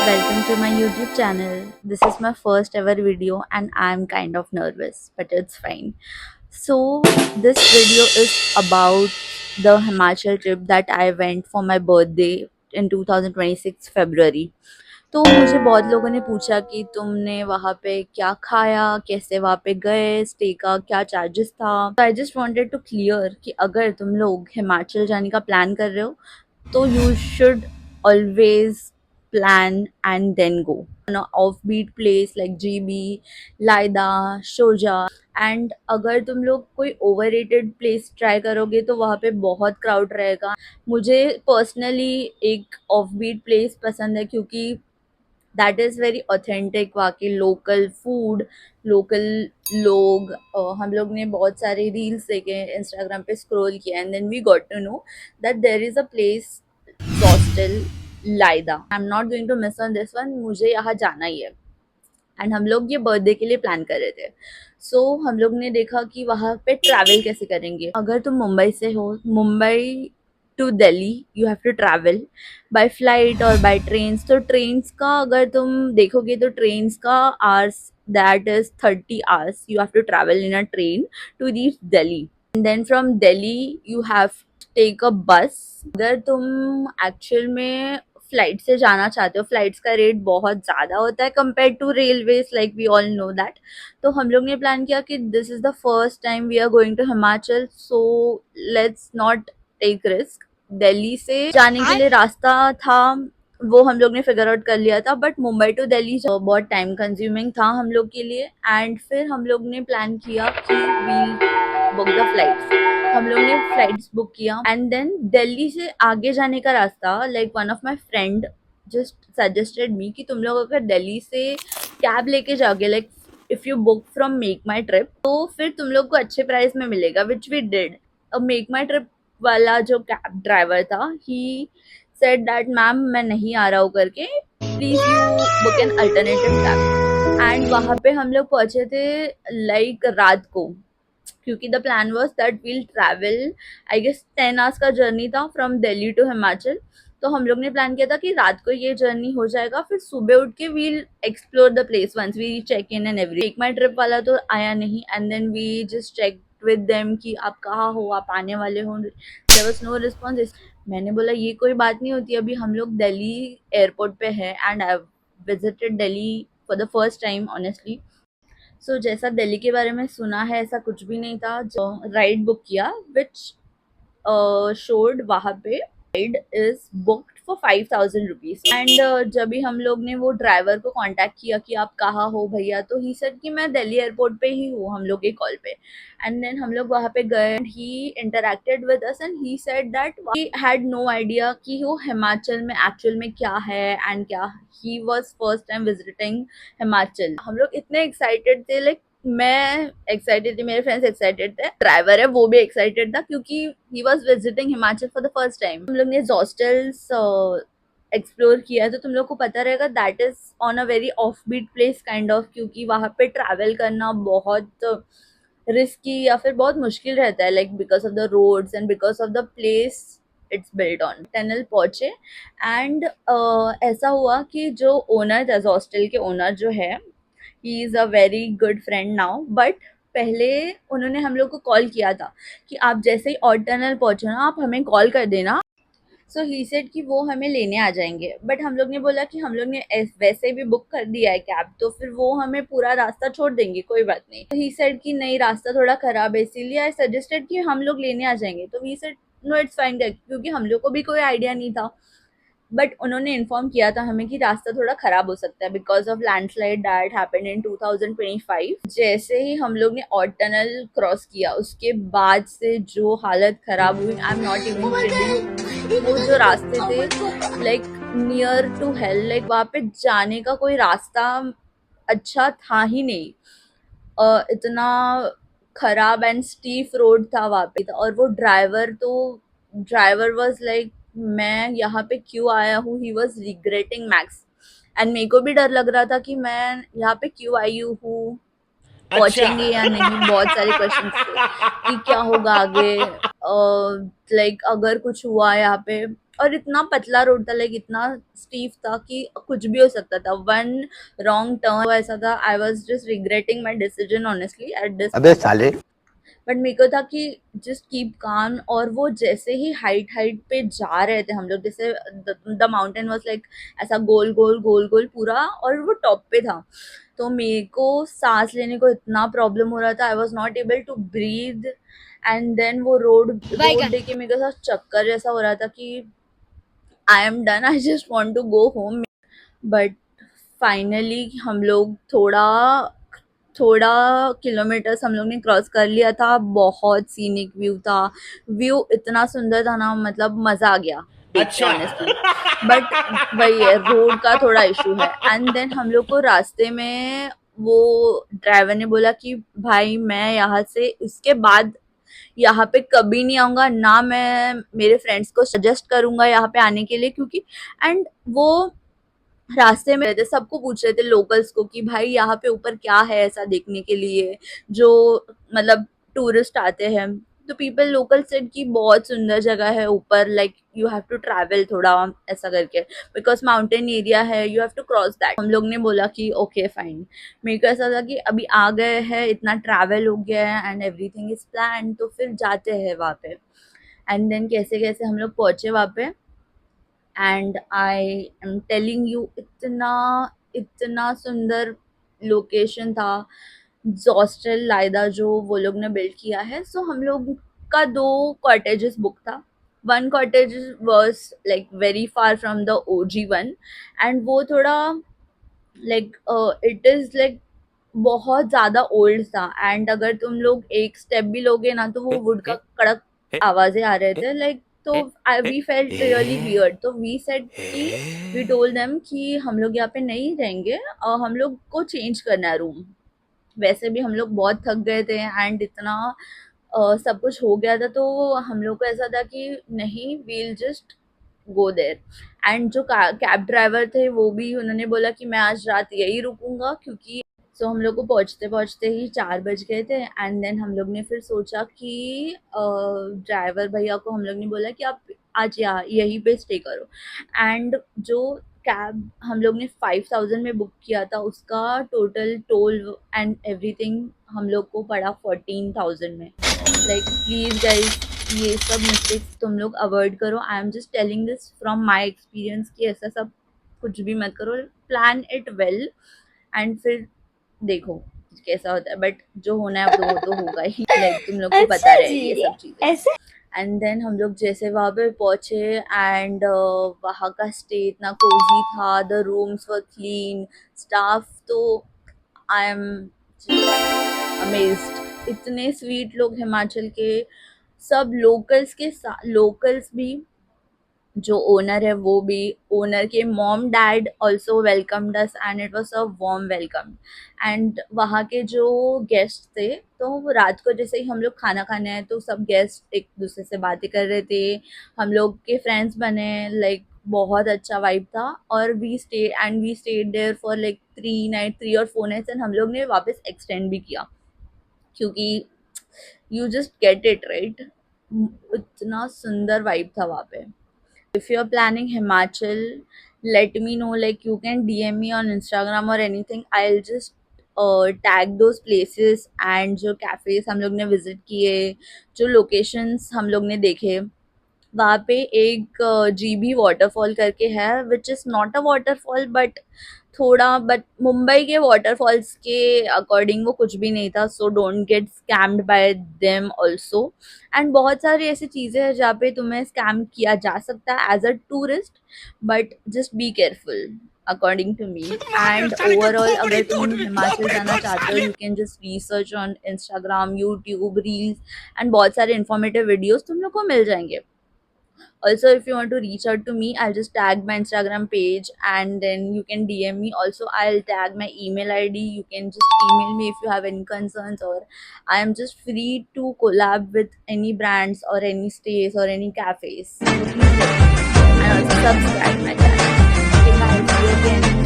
welcome to my YouTube channel. This is my first ever video and I'm kind of nervous, but it's fine. So, this video is about the Himachal trip that I went for my birthday in 2026 February. तो मुझे बहुत लोगों ने पूछा कि तुमने वहाँ पे क्या खाया, कैसे वहाँ पे गए, स्टे का क्या चार्जेस था। तो I just wanted to clear कि अगर तुम लोग हिमाचल जाने का प्लान कर रहे हो तो you should always plan and then go on a offbeat place like GB, Laida, Shoja. And अगर तुम लोग कोई ओवररेटेड प्लेस ट्राई करोगे तो वहाँ पे बहुत क्राउड रहेगा। मुझे पर्सनली एक ऑफबीट प्लेस पसंद है क्योंकि दैट इज़ वेरी ऑथेंटिक, वहाँ के लोकल फूड, लोकल लोग। हम लोग ने बहुत सारे रील्स देखे, इंस्टाग्राम पे स्क्रॉल किया and then we got to know that there is a place hostel लाइदा। I am not going to miss on this one, मुझे यहाँ जाना ही है। एंड हम लोग ये बर्थडे के लिए प्लान कर रहे थे। हम लोग ने देखा कि वहाँ पे ट्रैवल कैसे करेंगे। अगर तुम मुंबई से हो, Mumbai to Delhi you have to travel by flight और बाय ट्रेन्स। तो ट्रेन्स का अगर तुम देखोगे तो ट्रेन्स का hours that is 30 hours you have to travel in a train to reach Delhi. And then from Delhi you have to take a bus. अगर तुम एक्चुअल में फ्लाइट से जाना चाहते हो, फ्लाइट्स का रेट बहुत ज़्यादा होता है compare to railways, like we all know that. तो हम लोग ने प्लान किया कि this is the first time we are going to Himachal, so let's not take risk. Delhi से जाने के लिए रास्ता था वो हम लोग ने फिगर आउट कर लिया था, बट मुंबई टू दिल्ली बहुत टाइम कंज्यूमिंग था हम लोग के लिए। एंड फिर हम लोग ने प्लान किया कि वील बुक द फ्लाइट्स। हम लोग ने फ्लाइट्स बुक किया एंड देन दिल्ली से आगे जाने का रास्ता, like one of my friend just suggested me कि तुम लोग अगर दिल्ली से कैब लेके जाओगे, like if you book from make my trip, तो फिर तुम लोग को अच्छे प्राइस में मिलेगा, विच वी डिड। अब मेक माई ट्रिप वाला जो कैब ड्राइवर था, ही सेड दैट मैम मैं नहीं आ रहा हूँ करके, please you book an alternative cab. And वहाँ पे हम लोग पहुंचे थे लाइक रात को, क्योंकि the plan was that we'll travel, I guess 10 hours का जर्नी था फ्रॉम दिल्ली टू हिमाचल। तो हम लोग ने प्लान किया था कि रात को ये जर्नी हो जाएगा, फिर सुबह उठ के we'll explore the place once we check in and every. Take my trip वाला तो आया नहीं and then we just check with them कि आप कहाँ हो, आप आने वाले हो। There was no response. मैंने बोला ये कोई बात नहीं होती, अभी हम लोग दिल्ली एयरपोर्ट पे है and I visited Delhi for the first time honestly. जैसा दिल्ली के बारे में सुना है ऐसा कुछ भी नहीं था। जो राइड बुक किया विच शोड वहाँ पे ride is booked for 5,000 rupees. And जब भी हम लोग ने वो ड्राइवर को कांटेक्ट किया कि आप कहाँ हो भैया, तो ही सेड कि मैं दिल्ली एयरपोर्ट पे ही हूँ हम लोग के कॉल पे। एंड देन हम लोग वहाँ पे गए, he interacted with us and he said that he had no idea कि वो हिमाचल में एक्चुअल में क्या है एंड क्या। He was first time visiting Himachal. हम लोग इतने एक्साइटेड थे, लाइक मैं एक्साइटेड थी, मेरे फ्रेंड्स एक्साइटेड थे, ड्राइवर है वो भी एक्साइटेड था क्योंकि he was visiting Himachal for the first time. हम लोग ने हॉस्टल्स एक्सप्लोर किया है तो तुम लोग को पता रहेगा that is on a very off beat place kind of, क्योंकि वहाँ पे ट्रैवल करना बहुत रिस्की या फिर बहुत मुश्किल रहता है, like because of the roads and because of the place it's built on. Tunnel पहुंचे एंड ऐसा हुआ कि जो ओनर था, हॉस्टल के ओनर जो है, he is a very good friend now, but पहले उन्होंने हम लोग को कॉल किया था कि आप जैसे ही और टनल पहुंचो ना आप हमें कॉल कर देना। सो ही सेड कि वो हमें लेने आ जाएंगे, बट हम लोग ने बोला कि हम लोग ने वैसे भी बुक कर दिया है कैब, तो फिर वो हमें पूरा रास्ता छोड़ देंगे, कोई बात नहीं। तो ही सेड कि नहीं रास्ता थोड़ा खराब है, इसीलिए आई सजेस्टेड कि हम लोग लेने आ जाएंगे। तो he said no it's fine, क्योंकि हम लोग को भी कोई आइडिया नहीं था, बट उन्होंने इन्फॉर्म किया था हमें कि रास्ता थोड़ा खराब हो सकता है because of landslide that happened in 2025। जैसे ही हम लोग ने और टनल क्रॉस किया उसके बाद से जो हालत खराब हुई, I am not even kidding. वो जो रास्ते थे like near to hell, like वहाँ पे जाने का कोई रास्ता अच्छा था ही नहीं। इतना खराब एंड स्टीफ रोड था वहाँ पे, और वो ड्राइवर वाज लाइक मैं यहाँ पे क्यों आया हूँ, he was regretting max. And मेरे को भी डर लग रहा था कि मैं यहाँ पे क्यों आई हूँ। अच्छा। पहुंचेंगे या नहीं, बहुत सारे क्वेश्चंस थे कि क्या होगा आगे, लाइक अगर कुछ हुआ यहाँ पे। और इतना पतला रोड था, लाइक इतना स्टीफ था कि कुछ भी हो सकता था, वन रॉन्ग टर्न ऐसा था। I was just regretting my decision honestly at this अबे पॉइंट। साले। बट मेरे को था कि जस्ट कीप काम। और वो जैसे ही हाइट हाइट पे जा रहे थे हम लोग, जैसे द माउंटेन वाज लाइक ऐसा गोल गोल गोल गोल पूरा, और वो टॉप पे था। तो मेरे को सांस लेने को इतना प्रॉब्लम हो रहा था, I was not able to breathe. And then वो रोड रोड देख के मेरे को साथ चक्कर जैसा हो रहा था कि I am done, I just want to go home. But finally हम लोग थोड़ा थोड़ा किलोमीटर्स हम लोग ने क्रॉस कर लिया था। बहुत सीनिक व्यू था, व्यू इतना सुंदर था ना, मतलब मजा आ गया देख के अच्छा। ऑनेस्टली। बट वही है, रोड का थोड़ा इशू है। एंड देन हम लोग को रास्ते में वो ड्राइवर ने बोला कि भाई मैं यहाँ से उसके बाद यहाँ पे कभी नहीं आऊंगा ना, मैं मेरे फ्रेंड्स को सजेस्ट करूंगा यहाँ पे आने के लिए, क्योंकि एंड वो रास्ते में रहते सबको पूछ रहे थे लोकल्स को कि भाई यहाँ पे ऊपर क्या है ऐसा देखने के लिए, जो मतलब टूरिस्ट आते हैं। तो पीपल लोकल सेड कि बहुत सुंदर जगह है ऊपर, like you have to travel थोड़ा ऐसा करके, बिकॉज माउंटेन एरिया है, you have to cross that. हम लोग ने बोला कि ओके फाइन। मेरे को ऐसा था कि अभी आ गए हैं, इतना ट्रैवल हो गया है एंड एवरीथिंग इज प्लान, तो फिर जाते हैं वहाँ पे। एंड देन कैसे कैसे हम लोग पहुंचे वहाँ पे। And I am telling you, इतना इतना सुंदर लोकेशन था। जॉस्टल लाइदा जो वो लोग ने बिल्ड किया है, सो हम लोग का दो कॉटेजेस बुक था। One cottage was like very far from the OG one, and वो थोड़ा लाइक इट इज लाइक बहुत ज्यादा ओल्ड था। एंड अगर तुम लोग एक स्टेप भी लोगे ना, तो वो वुड का कड़क आवाजें आ रहे थे, लाइक। तो वी फेल्ट रियली वियर्ड, तो वी सेड कि वी टोल्ड देम कि हम लोग यहाँ पे नहीं रहेंगे और हम लोग को चेंज करना है रूम। वैसे भी हम लोग बहुत थक गए थे एंड इतना सब कुछ हो गया था, तो हम लोग को ऐसा था कि नहीं, we'll just go there. And जो कैब ड्राइवर थे वो भी उन्होंने बोला कि मैं आज रात यही रुकूंगा, क्योंकि सो हम लोग को पहुंचते पहुंचते ही 4 बज गए थे। एंड देन हम लोग ने फिर सोचा कि ड्राइवर भैया को हम लोग ने बोला कि आप आज यहाँ यहीं पे स्टे करो। एंड जो कैब हम लोग ने 5,000 में बुक किया था, उसका टोटल टोल एंड एवरीथिंग हम लोग को पड़ा 14,000 में। लाइक प्लीज गाइज, ये सब मिस्टेक्स तुम लोग अवॉइड करो। I am just telling this from my experience कि ऐसा सब कुछ भी मत करो, प्लान इट वेल एंड फिर देखो कैसा होता है। बट जो होना है वो तो होगा ही, लाइक तुम लोग को पता अच्छा जी। रहेगी ये सब चीजें। ऐसे। एंड देन हम लोग जैसे वहाँ पे पहुंचे, एंड वहाँ का स्टे इतना कोजी था, the rooms were clean, staff तो आई एम अमेज्ड। इतने स्वीट लोग हिमाचल के, सब लोकल्स के लोकल्स भी, जो ओनर है वो भी, ओनर के mom dad also welcomed us and it was a warm welcome. And वहाँ के जो गेस्ट थे, तो वो रात को जैसे ही हम लोग खाना खाने आए, तो सब गेस्ट एक दूसरे से बातें कर रहे थे, हम लोग के फ्रेंड्स बने, लाइक बहुत अच्छा वाइब था। और we stayed there for like 3 और 4 नाइट्स, एंड हम लोग ने वापस एक्सटेंड भी किया, क्योंकि you just get it right. इतना सुंदर वाइब था वहाँ पे। If you're planning Himachal, let me know. Like you can DM me on Instagram or anything. I'll just tag those places and जो cafes हम लोग ने visit किए, जो locations हम लोग ने देखे। वहाँ पे एक जीबी वाटरफॉल करके है, which is not a waterfall, but थोड़ा, बट मुंबई के वाटरफॉल्स के अकॉर्डिंग वो कुछ भी नहीं था, so don't get scammed bye them also. And बहुत सारी ऐसी चीज़ें हैं जहाँ पे तुम्हें स्कैम किया जा सकता है as a tourist, but just be careful according to me. And overall अगर तुम हिमाचल जाना चाहते हो, you can just research on Instagram, YouTube reels, and बहुत सारे इन्फॉर्मेटिव वीडियोज तुम लोग को मिल जाएंगे। Also, if you want to reach out to me, I'll just tag my Instagram page and then you can DM me. Also, I'll tag my email ID. You can just email me if you have any concerns, or I am just free to collab with any brands or any stays or any cafes. So please let me know. And also subscribe my channel. Okay, bye. See you again.